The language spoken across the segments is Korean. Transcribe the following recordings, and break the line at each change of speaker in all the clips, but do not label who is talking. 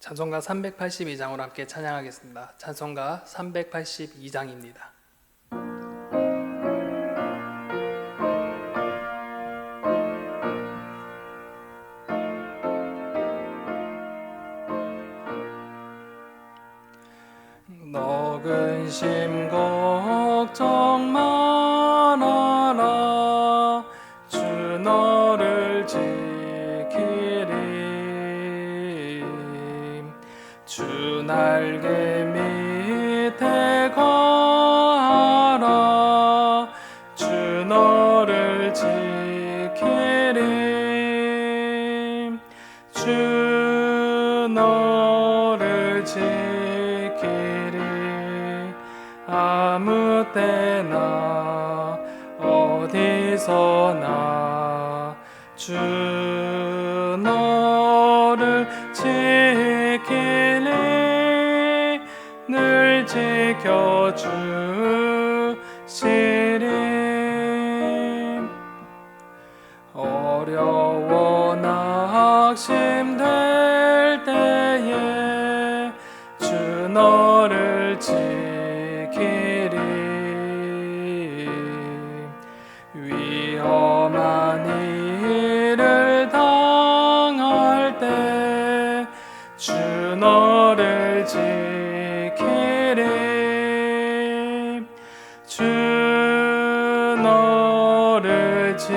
찬송가 382장으로 함께 찬양하겠습니다. 찬송가 382장입니다. 너 근심 걱정 말아라. 주 너를 지키리. 주 날개 밑에 거하라. 주 너를 지키리. 주 너를 지키리. 아무 때나 어디서나 주 너를 지키리. 늘 지켜주시리. 어려워 낙심될 때에 주 너를 지키리. 위험한 일을 당할 때 주 너를 지키리. 주 너를 지키리.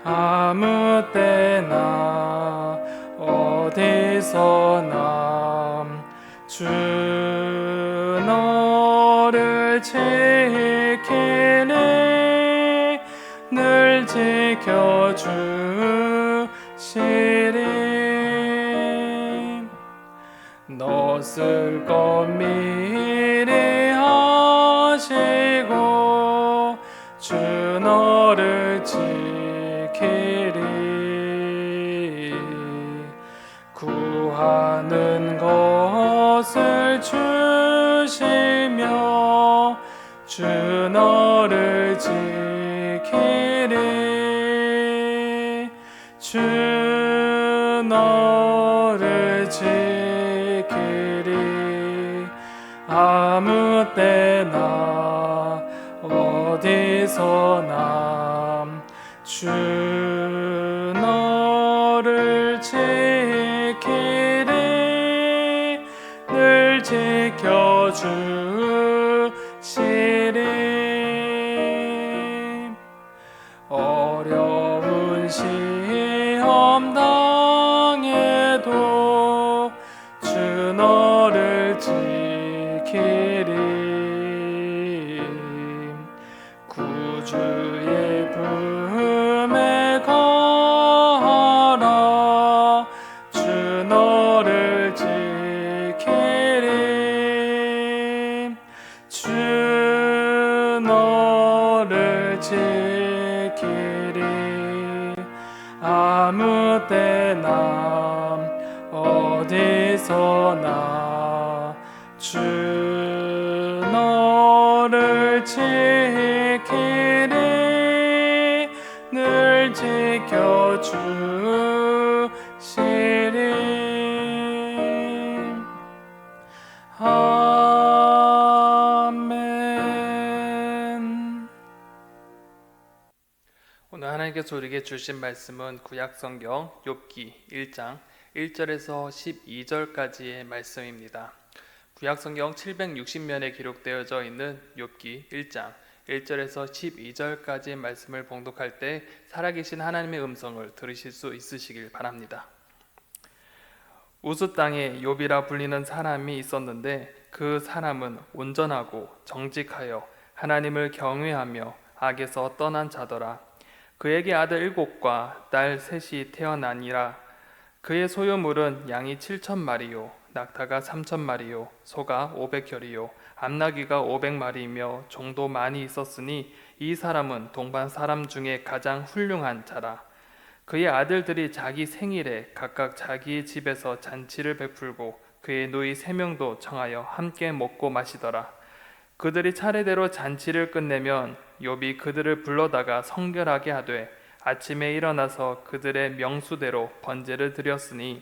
아무 때나 어디서나 주 너를 지키리. 늘 지켜주시리. 너 쓸 것 미리 하시고 주 너를 지키리. 구하는 것을 주시며 주 너를 지키리. 주 너를 지키리. 아무 때나 어디서나 주 너를 지키리. 늘 지켜주시리. 어려운 시험 당해도 주 너를 지키리. 구주의 품에 거하라. 주 너를 지키리. 주 너를 지키리. 아무 때나 어디서나 주 너를 지키리. 늘 지켜주시리. 아멘. 오늘 하나님께서 우리에게 주신 말씀은 구약성경 욥기 1장 1절에서 12절까지의 말씀입니다. 구약성경 760면에 기록되어져 있는 욥기 1장 1절에서 12절까지의 말씀을 봉독할 때 살아계신 하나님의 음성을 들으실 수 있으시길 바랍니다. 우스 땅에 욥이라 불리는 사람이 있었는데 그 사람은 온전하고 정직하여 하나님을 경외하며 악에서 떠난 자더라. 그에게 아들 7과 딸 3이 태어나니라. 그의 소유물은 양이 7,000마리요 낙타가 3,000마리요 소가 500혈이요 암나귀가 500마리이며 종도 많이 있었으니 이 사람은 동방 사람 중에 가장 훌륭한 자라. 그의 아들들이 자기 생일에 각각 자기 집에서 잔치를 베풀고 그의 누이 3명도 청하여 함께 먹고 마시더라. 그들이 차례대로 잔치를 끝내면 욥이 그들을 불러다가 성결하게 하되 아침에 일어나서 그들의 명수대로 번제를 드렸으니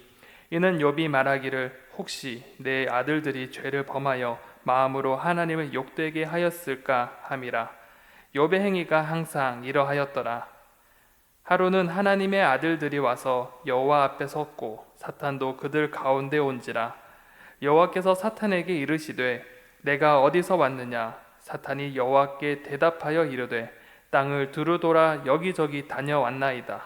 이는 욥이 말하기를 혹시 내 아들들이 죄를 범하여 마음으로 하나님을 욕되게 하였을까 함이라. 욥의 행위가 항상 이러하였더라. 하루는 하나님의 아들들이 와서 여호와 앞에 섰고 사탄도 그들 가운데 온지라. 여호와께서 사탄에게 이르시되 내가 어디서 왔느냐. 사탄이 여호와께 대답하여 이르되 땅을 두루 돌아 여기저기 다녀왔나이다.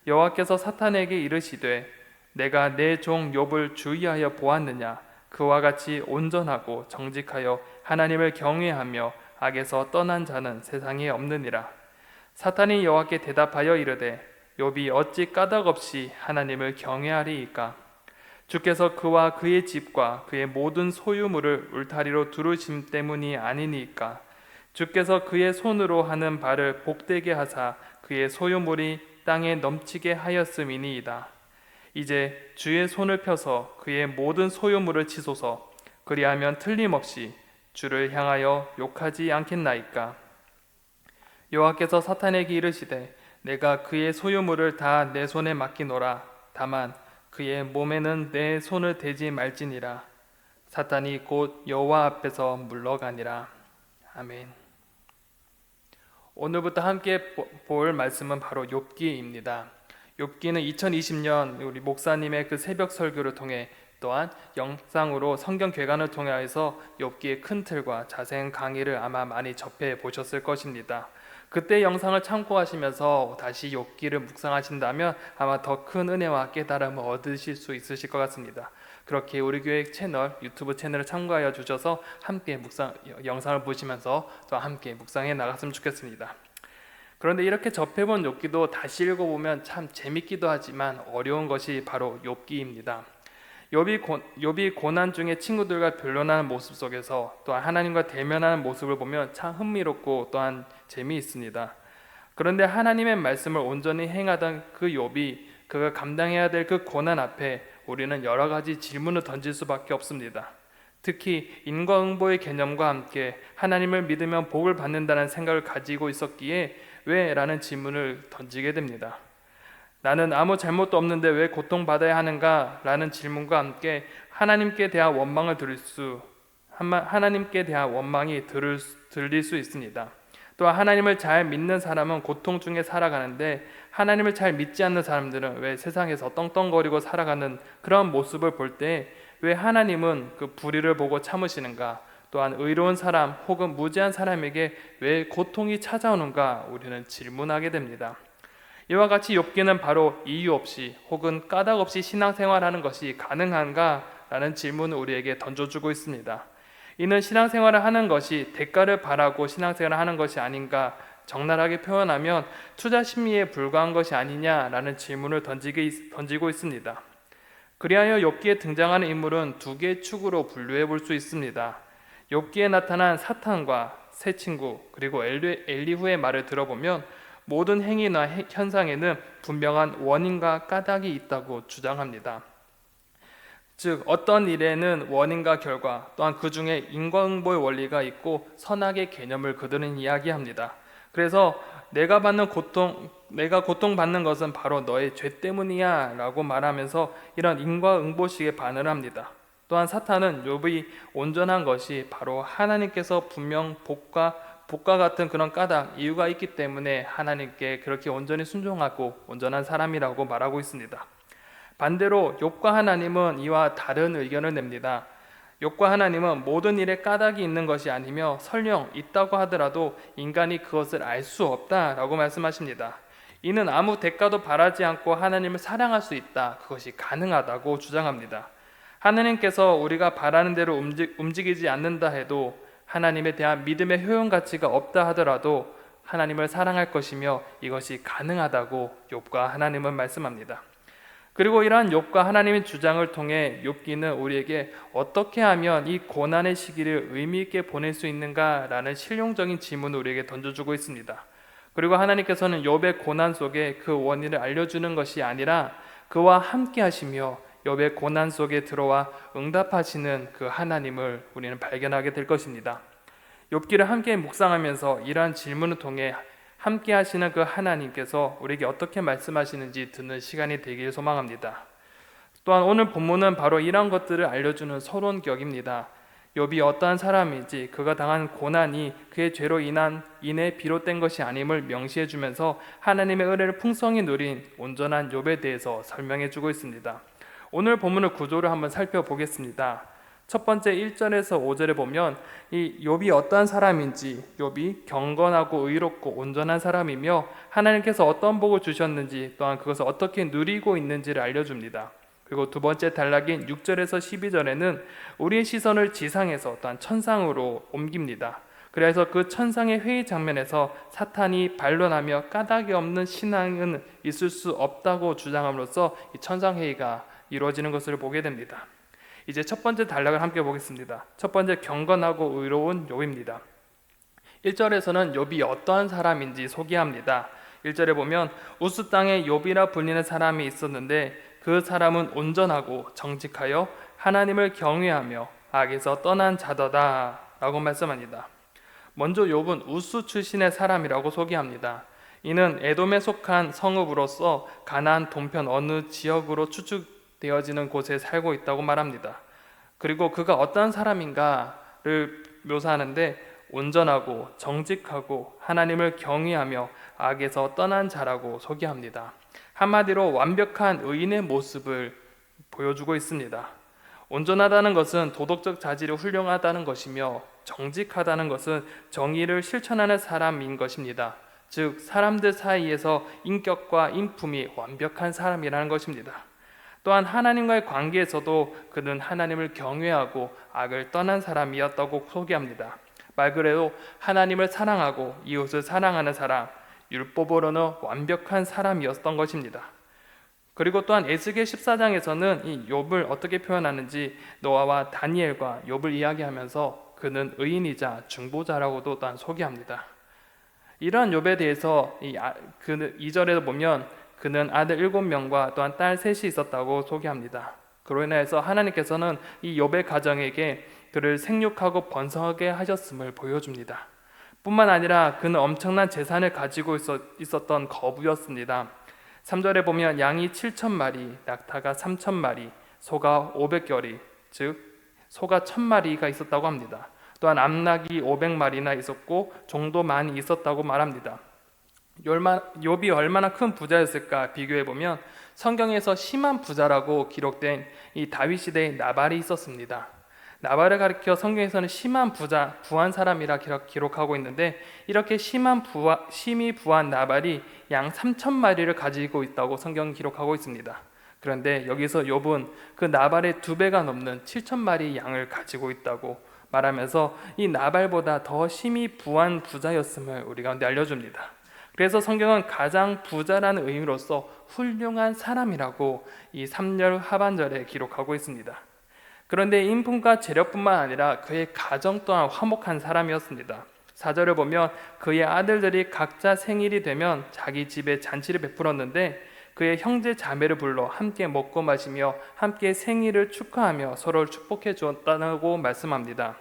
여호와께서 사탄에게 이르시되 내가 내 종 욥을 주의하여 보았느냐. 그와 같이 온전하고 정직하여 하나님을 경외하며 악에서 떠난 자는 세상에 없느니라. 사탄이 여호와께 대답하여 이르되 욥이 어찌 까닭없이 하나님을 경외하리이까. 주께서 그와 그의 집과 그의 모든 소유물을 울타리로 두르심 때문이 아니니까. 주께서 그의 손으로 하는 바를 복되게 하사 그의 소유물이 땅에 넘치게 하였음이니이다. 이제 주의 손을 펴서 그의 모든 소유물을 치소서. 그리하면 틀림없이 주를 향하여 욕하지 않겠나이까. 여호와께서 사탄에게 이르시되 내가 그의 소유물을 다 내 손에 맡기노라. 다만 그의 몸에는 내 손을 대지 말지니라. 사탄이 곧 여호와 앞에서 물러가니라. 아멘. 오늘부터 함께 볼 말씀은 바로 욥기입니다. 욥기는 2020년 우리 목사님의 그 새벽 설교를 통해 또한 영상으로 성경 괴간을 통해서 욥기의 큰 틀과 자세한 강의를 아마 많이 접해 보셨을 것입니다. 그때 영상을 참고하시면서 다시 욥기를 묵상하신다면 아마 더 큰 은혜와 깨달음을 얻으실 수 있으실 것 같습니다. 그렇게 우리 교회 채널, 유튜브 채널을 참고하여 주셔서 함께 영상을 보시면서 또 함께 묵상해 나갔으면 좋겠습니다. 그런데 이렇게 접해본 욥기도 다시 읽어보면 참 재밌기도 하지만 어려운 것이 바로 욥기입니다. 욥이 고난 중에 친구들과 변론하는 모습 속에서 또한 하나님과 대면하는 모습을 보면 참 흥미롭고 또한 재미있습니다. 그런데 하나님의 말씀을 온전히 행하던 그 욥이 그가 감당해야 될 그 고난 앞에 우리는 여러 가지 질문을 던질 수밖에 없습니다. 특히 인과응보의 개념과 함께 하나님을 믿으면 복을 받는다는 생각을 가지고 있었기에 왜? 라는 질문을 던지게 됩니다. 나는 아무 잘못도 없는데 왜 고통받아야 하는가? 라는 질문과 함께 하나님께 대한 원망이 들릴 수 있습니다. 또한 하나님을 잘 믿는 사람은 고통 중에 살아가는데 하나님을 잘 믿지 않는 사람들은 왜 세상에서 떵떵거리고 살아가는 그런 모습을 볼 때 왜 하나님은 그 불의를 보고 참으시는가? 또한 의로운 사람 혹은 무지한 사람에게 왜 고통이 찾아오는가? 우리는 질문하게 됩니다. 이와 같이 욥기는 바로 이유 없이 혹은 까닭 없이 신앙생활하는 것이 가능한가? 라는 질문을 우리에게 던져주고 있습니다. 이는 신앙생활을 하는 것이 대가를 바라고 신앙생활을 하는 것이 아닌가? 적나라하게 표현하면 투자 심리에 불과한 것이 아니냐라는 질문을 던지고 있습니다. 그리하여 욥기에 등장하는 인물은 두 개의 축으로 분류해 볼 수 있습니다. 욥기에 나타난 사탄과 새 친구 그리고 엘리후의 말을 들어보면 모든 행위나 현상에는 분명한 원인과 까닭이 있다고 주장합니다. 즉 어떤 일에는 원인과 결과 또한 그 중에 인과응보의 원리가 있고 선악의 개념을 그들은 이야기합니다. 그래서 내가 고통받는 것은 바로 너의 죄 때문이야 라고 말하면서 이런 인과응보식의 반응을 합니다. 또한 사탄은 욥이 온전한 것이 바로 하나님께서 분명 복과 같은 그런 까닭, 이유가 있기 때문에 하나님께 그렇게 온전히 순종하고 온전한 사람이라고 말하고 있습니다. 반대로 욥과 하나님은 이와 다른 의견을 냅니다. 욥과 하나님은 모든 일에 까닭이 있는 것이 아니며 설령 있다고 하더라도 인간이 그것을 알 수 없다라고 말씀하십니다. 이는 아무 대가도 바라지 않고 하나님을 사랑할 수 있다. 그것이 가능하다고 주장합니다. 하나님께서 우리가 바라는 대로 움직이지 않는다 해도 하나님에 대한 믿음의 효용 가치가 없다 하더라도 하나님을 사랑할 것이며 이것이 가능하다고 욥과 하나님은 말씀합니다. 그리고 이러한 욥과 하나님의 주장을 통해 욥기는 우리에게 어떻게 하면 이 고난의 시기를 의미 있게 보낼 수 있는가라는 실용적인 질문을 우리에게 던져주고 있습니다. 그리고 하나님께서는 욥의 고난 속에 그 원인을 알려주는 것이 아니라 그와 함께 하시며 욥의 고난 속에 들어와 응답하시는 그 하나님을 우리는 발견하게 될 것입니다. 욥기를 함께 묵상하면서 이러한 질문을 통해 함께 하시는 그 하나님께서 우리에게 어떻게 말씀하시는지 듣는 시간이 되길 소망합니다. 또한 오늘 본문은 바로 이런 것들을 알려주는 서론격입니다. 욥이 어떠한 사람인지, 그가 당한 고난이 그의 죄로 인해 비롯된 것이 아님을 명시해 주면서 하나님의 은혜를 풍성히 누린 온전한 욥에 대해서 설명해 주고 있습니다. 오늘 본문의 구조를 한번 살펴보겠습니다. 첫 번째 1절에서 5절에 보면 이 욥이 어떠한 사람인지, 욥이 경건하고 의롭고 온전한 사람이며 하나님께서 어떤 복을 주셨는지, 또한 그것을 어떻게 누리고 있는지를 알려줍니다. 그리고 두 번째 단락인 6절에서 12절에는 우리의 시선을 지상에서 또한 천상으로 옮깁니다. 그래서 그 천상의 회의 장면에서 사탄이 반론하며 까닭이 없는 신앙은 있을 수 없다고 주장함으로써 이 천상회의가 이루어지는 것을 보게 됩니다. 이제 첫 번째 단락을 함께 보겠습니다. 첫 번째, 경건하고 의로운 욥입니다. 1절에서는 욥이 어떠한 사람인지 소개합니다. 1절에 보면 우스 땅에 욥이라 불리는 사람이 있었는데 그 사람은 온전하고 정직하여 하나님을 경외하며 악에서 떠난 자더다 라고 말씀합니다. 먼저 욥은 우스 출신의 사람이라고 소개합니다. 이는 에돔에 속한 성읍으로서 가나안 동편 어느 지역으로 추측되어지는 곳에 살고 있다고 말합니다. 그리고 그가 어떤 사람인가를 묘사하는데 온전하고 정직하고 하나님을 경외하며 악에서 떠난 자라고 소개합니다. 한마디로 완벽한 의인의 모습을 보여주고 있습니다. 온전하다는 것은 도덕적 자질이 훌륭하다는 것이며 정직하다는 것은 정의를 실천하는 사람인 것입니다. 즉 사람들 사이에서 인격과 인품이 완벽한 사람이라는 것입니다. 또한 하나님과의 관계에서도 그는 하나님을 경외하고 악을 떠난 사람이었다고 소개합니다. 말 그대로 하나님을 사랑하고 이웃을 사랑하는 사람, 율법으로는 완벽한 사람이었던 것입니다. 그리고 또한 에스겔 14장에서는 이 욥을 어떻게 표현하는지 노아와 다니엘과 욥을 이야기하면서 그는 의인이자 중보자라고도 또한 소개합니다. 이러한 욥에 대해서 2절에서 보면 그는 아들 7명과 또한 딸 3이 있었다고 소개합니다. 그로 인해서 하나님께서는 이 욥의 가정에게 그를 생육하고 번성하게 하셨음을 보여줍니다. 뿐만 아니라 그는 엄청난 재산을 가지고 있었던 거부였습니다. 3절에 보면 양이 7,000마리, 낙타가 3,000마리, 소가 500결이, 즉 소가 1,000마리가 있었다고 합니다. 또한 암낙이 500마리나 있었고 종도 많이 있었다고 말합니다. 욥이 얼마나 큰 부자였을까 비교해보면 성경에서 심한 부자라고 기록된 이 다윗 시대의 나발이 있었습니다. 나발을 가리켜 성경에서는 심한 부자, 부한 사람이라 기록하고 있는데 이렇게 심히 부한 나발이 양 3,000마리를 가지고 있다고 성경은 기록하고 있습니다. 그런데 여기서 욥은 그 나발의 2배가 넘는 7,000마리 양을 가지고 있다고 말하면서 이 나발보다 더 심히 부한 부자였음을 우리 가운데 알려줍니다. 그래서 성경은 가장 부자라는 의미로서 훌륭한 사람이라고 이 3절 하반절에 기록하고 있습니다. 그런데 인품과 재력뿐만 아니라 그의 가정 또한 화목한 사람이었습니다. 4절을 보면 그의 아들들이 각자 생일이 되면 자기 집에 잔치를 베풀었는데 그의 형제 자매를 불러 함께 먹고 마시며 함께 생일을 축하하며 서로를 축복해 주었다고 말씀합니다.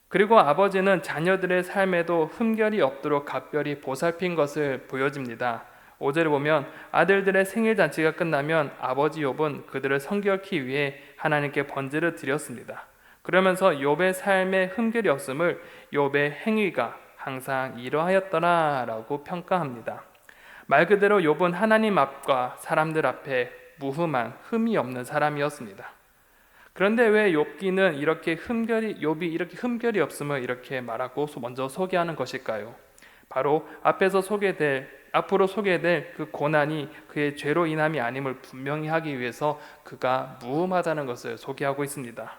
그리고 아버지는 자녀들의 삶에도 흠결이 없도록 각별히 보살핀 것을 보여집니다. 5절을 보면 아들들의 생일 잔치가 끝나면 아버지 욥은 그들을 성결케 위해 하나님께 번제를 드렸습니다. 그러면서 욥의 삶에 흠결이 없음을 욥의 행위가 항상 이러하였더라라고 평가합니다. 말 그대로 욥은 하나님 앞과 사람들 앞에 무흠한 흠이 없는 사람이었습니다. 그런데 왜 욥기는 욥이 이렇게 흠결이 없음을 이렇게 말하고 먼저 소개하는 것일까요? 바로 앞으로 소개될 그 고난이 그의 죄로 인함이 아님을 분명히 하기 위해서 그가 무흠하다는 것을 소개하고 있습니다.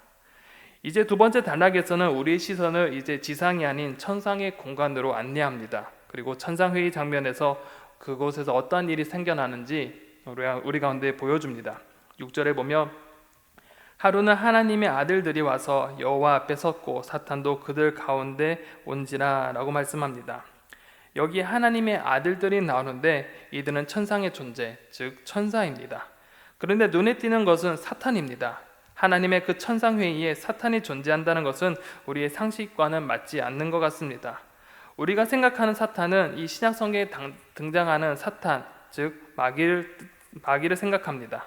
이제 두 번째 단락에서는 우리의 시선을 이제 지상이 아닌 천상의 공간으로 안내합니다. 그리고 천상회의 장면에서 그곳에서 어떠한 일이 생겨나는지 우리 가운데 보여줍니다. 6절에 보면 하루는 하나님의 아들들이 와서 여호와 앞에 섰고 사탄도 그들 가운데 온지라 라고 말씀합니다. 여기 하나님의 아들들이 나오는데 이들은 천상의 존재, 즉 천사입니다. 그런데 눈에 띄는 것은 사탄입니다. 하나님의 그 천상회의에 사탄이 존재한다는 것은 우리의 상식과는 맞지 않는 것 같습니다. 우리가 생각하는 사탄은 이 신약 성경에 등장하는 사탄, 즉 마귀를 생각합니다.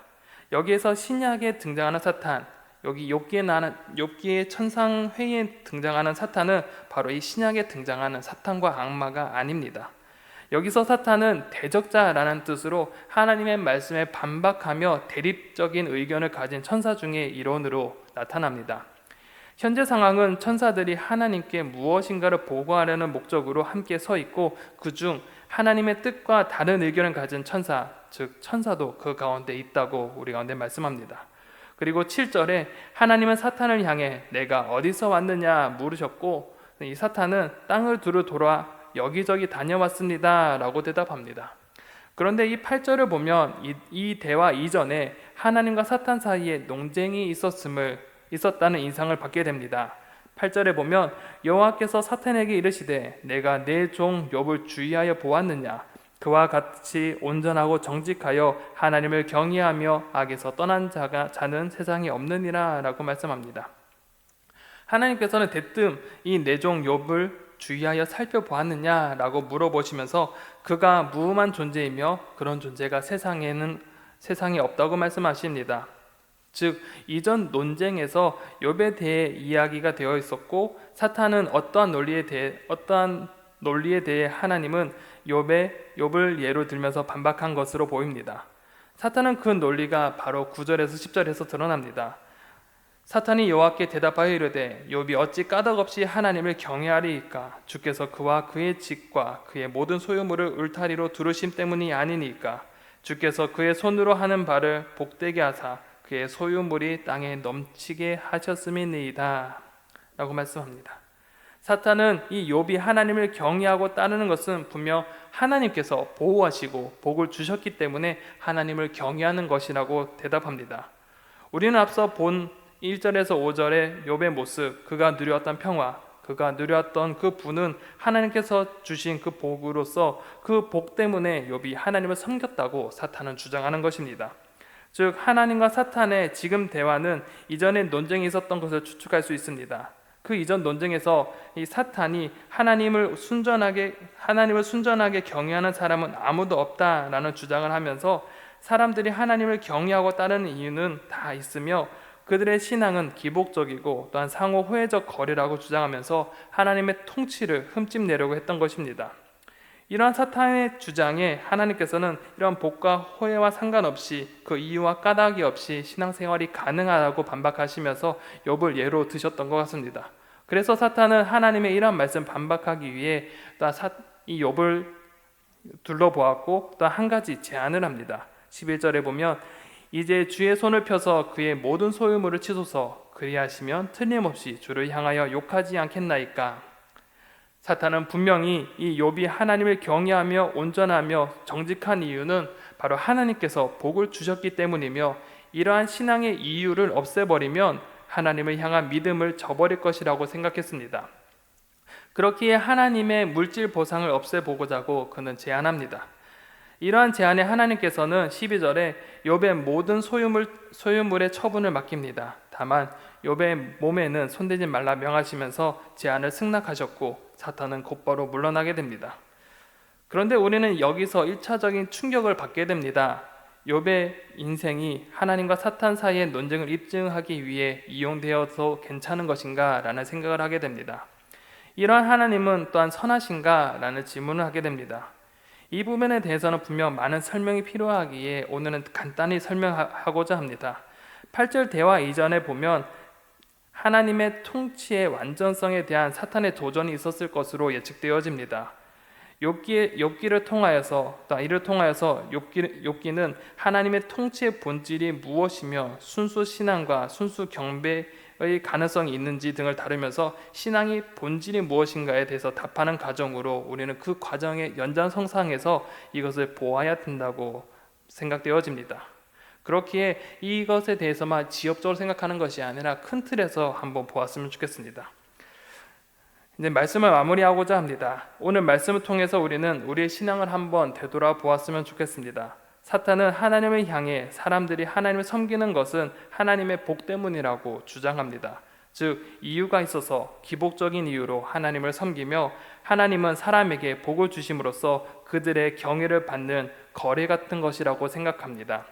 여기에서 신약에 등장하는 사탄, 여기 욥기의 천상회의에 등장하는 사탄은 바로 이 신약에 등장하는 사탄과 악마가 아닙니다. 여기서 사탄은 대적자라는 뜻으로 하나님의 말씀에 반박하며 대립적인 의견을 가진 천사 중의 일원으로 나타납니다. 현재 상황은 천사들이 하나님께 무엇인가를 보고하려는 목적으로 함께 서 있고, 그중 하나님의 뜻과 다른 의견을 가진 천사, 즉 천사도 그 가운데 있다고 우리 가운데 말씀합니다. 그리고 7절에 하나님은 사탄을 향해 내가 어디서 왔느냐 물으셨고, 이 사탄은 땅을 두루 돌아 여기저기 다녀왔습니다 라고 대답합니다. 그런데 이 8절을 보면 이 대화 이전에 하나님과 사탄 사이에 논쟁이 있었다는 인상을 받게 됩니다. 8절에 보면 여호와께서 사탄에게 이르시되 내가 내 종 욥을 주의하여 보았느냐, 그와 같이 온전하고 정직하여 하나님을 경외하며 악에서 떠난 자는 세상에 없느니라 라고 말씀합니다. 하나님께서는 대뜸 이 내 종 욥을 주의하여 살펴보았느냐 라고 물어보시면서 그가 무음한 존재이며 그런 존재가 세상에 없다고 말씀하십니다. 즉 이전 논쟁에서 욥에 대해 이야기가 되어 있었고, 사탄은 어떠한 논리에 대해 하나님은 욥을 예로 들면서 반박한 것으로 보입니다. 사탄은 그 논리가 바로 9절에서 10절에서 드러납니다. 사탄이 여호와께 대답하여 이르되 욥이 어찌 까닭없이 하나님을 경외하리이까? 주께서 그와 그의 집과 그의 모든 소유물을 울타리로 두르심 때문이 아니니까? 주께서 그의 손으로 하는 바를 복되게 하사 그의 소유물이 땅에 넘치게 하셨음이니이다 라고 말씀합니다. 사탄은 이 욥이 하나님을 경외하고 따르는 것은 분명 하나님께서 보호하시고 복을 주셨기 때문에 하나님을 경외하는 것이라고 대답합니다. 우리는 앞서 본 1절에서 5절의 욥의 모습, 그가 누렸던 평화, 그가 누렸던 그 부는 하나님께서 주신 그 복으로서 그 복 때문에 욥이 하나님을 섬겼다고 사탄은 주장하는 것입니다. 즉 하나님과 사탄의 지금 대화는 이전에 논쟁이 있었던 것을 추측할 수 있습니다. 그 이전 논쟁에서 이 사탄이 하나님을 순전하게 경외하는 사람은 아무도 없다라는 주장을 하면서 사람들이 하나님을 경외하고 따르는 이유는 다 있으며 그들의 신앙은 기복적이고 또한 상호 호혜적 거래라고 주장하면서 하나님의 통치를 흠집내려고 했던 것입니다. 이러한 사탄의 주장에 하나님께서는 이런 복과 호혜와 상관없이 그 이유와 까닭이 없이 신앙생활이 가능하다고 반박하시면서 욥을 예로 드셨던 것 같습니다. 그래서 사탄은 하나님의 이러한 말씀 반박하기 위해 이 욥을 둘러보았고 또 한 가지 제안을 합니다. 11절에 보면 이제 주의 손을 펴서 그의 모든 소유물을 치소서, 그리하시면 틀림없이 주를 향하여 욕하지 않겠나이까? 사탄은 분명히 이 욥이 하나님을 경외하며 온전하며 정직한 이유는 바로 하나님께서 복을 주셨기 때문이며, 이러한 신앙의 이유를 없애버리면 하나님을 향한 믿음을 저버릴 것이라고 생각했습니다. 그렇기에 하나님의 물질 보상을 없애보고자 하고 그는 제안합니다. 이러한 제안에 하나님께서는 12절에 욥의 모든 소유물의 처분을 맡깁니다. 다만 욥의 몸에는 손대지 말라 명하시면서 제안을 승낙하셨고 사탄은 곧바로 물러나게 됩니다. 그런데 우리는 여기서 1차적인 충격을 받게 됩니다. 욥의 인생이 하나님과 사탄 사이의 논쟁을 입증하기 위해 이용되어서 괜찮은 것인가? 라는 생각을 하게 됩니다. 이러한 하나님은 또한 선하신가? 라는 질문을 하게 됩니다. 이 부분에 대해서는 분명 많은 설명이 필요하기에 오늘은 간단히 설명하고자 합니다. 8절 대화 이전에 보면 하나님의 통치의 완전성에 대한 사탄의 도전이 있었을 것으로 예측되어집니다. 욥기를 통하여서 욥기는 하나님의 통치의 본질이 무엇이며 순수 신앙과 순수 경배의 가능성이 있는지 등을 다루면서 신앙의 본질이 무엇인가에 대해서 답하는 과정으로 우리는 그 과정의 연장선상에서 이것을 보아야 된다고 생각되어집니다. 그렇기에 이것에 대해서만 지엽적으로 생각하는 것이 아니라 큰 틀에서 한번 보았으면 좋겠습니다. 이제 말씀을 마무리하고자 합니다. 오늘 말씀을 통해서 우리는 우리의 신앙을 한번 되돌아보았으면 좋겠습니다. 사탄은 하나님을 향해 사람들이 하나님을 섬기는 것은 하나님의 복 때문이라고 주장합니다. 즉 이유가 있어서 기복적인 이유로 하나님을 섬기며 하나님은 사람에게 복을 주심으로써 그들의 경외를 받는 거래 같은 것이라고 생각합니다.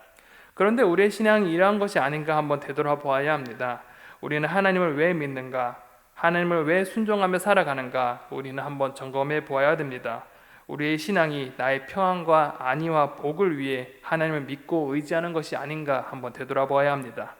그런데 우리의 신앙이 이러한 것이 아닌가 한번 되돌아보아야 합니다. 우리는 하나님을 왜 믿는가? 하나님을 왜 순종하며 살아가는가? 우리는 한번 점검해 보아야 됩니다. 우리의 신앙이 나의 평안과 안위와 복을 위해 하나님을 믿고 의지하는 것이 아닌가 한번 되돌아보아야 합니다.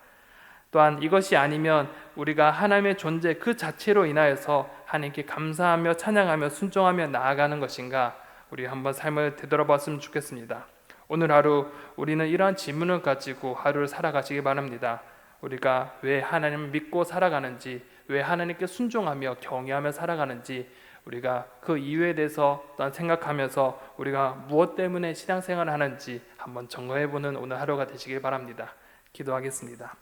또한 이것이 아니면 우리가 하나님의 존재 그 자체로 인하여서 하나님께 감사하며 찬양하며 순종하며 나아가는 것인가? 우리 한번 삶을 되돌아봤으면 좋겠습니다. 오늘 하루 우리는 이러한 질문을 가지고 하루를 살아가시기 바랍니다. 우리가 왜 하나님을 믿고 살아가는지, 왜 하나님께 순종하며 경외하며 살아가는지, 우리가 그 이유에 대해서 또한 생각하면서 우리가 무엇 때문에 신앙생활을 하는지 한번 점검해보는 오늘 하루가 되시길 바랍니다. 기도하겠습니다.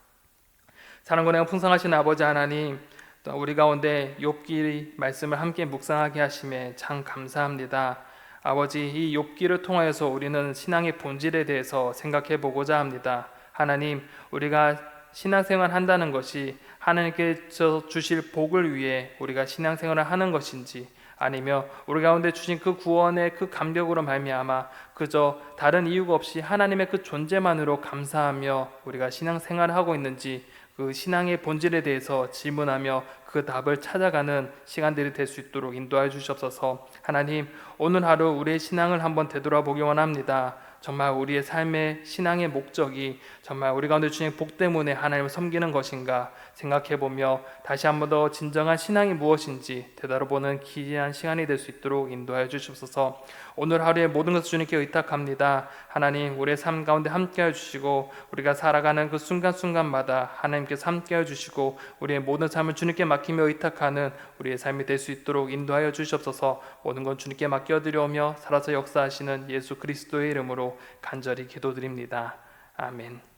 사랑과 풍성하신 아버지 하나님, 또 우리 가운데 욥기 말씀을 함께 묵상하게 하심에 참 감사합니다. 아버지, 이 욥기를 통하여서 우리는 신앙의 본질에 대해서 생각해 보고자 합니다. 하나님, 우리가 신앙생활 한다는 것이 하나님께서 주실 복을 위해 우리가 신앙생활을 하는 것인지, 아니며 우리 가운데 주신 그 구원의 그 감격으로 말미암아 그저 다른 이유가 없이 하나님의 그 존재만으로 감사하며 우리가 신앙생활을 하고 있는지, 그 신앙의 본질에 대해서 질문하며 그 답을 찾아가는 시간들이 될 수 있도록 인도하여 주시옵소서. 하나님, 오늘 하루 우리의 신앙을 한번 되돌아보기 원합니다. 정말 우리의 삶의 신앙의 목적이 정말 우리 가운데 주신 복 때문에 하나님을 섬기는 것인가 생각해보며 다시 한 번 더 진정한 신앙이 무엇인지 되돌아보는 귀한 시간이 될 수 있도록 인도하여 주시옵소서. 오늘 하루의 모든 것을 주님께 의탁합니다. 하나님, 우리의 삶 가운데 함께하여 주시고 우리가 살아가는 그 순간순간마다 하나님께서 함께하여 주시고 우리의 모든 삶을 주님께 맡기며 의탁하는 우리의 삶이 될 수 있도록 인도하여 주시옵소서. 모든 건 주님께 맡겨드려오며 살아서 역사하시는 예수 그리스도의 이름으로 간절히 기도드립니다. 아멘.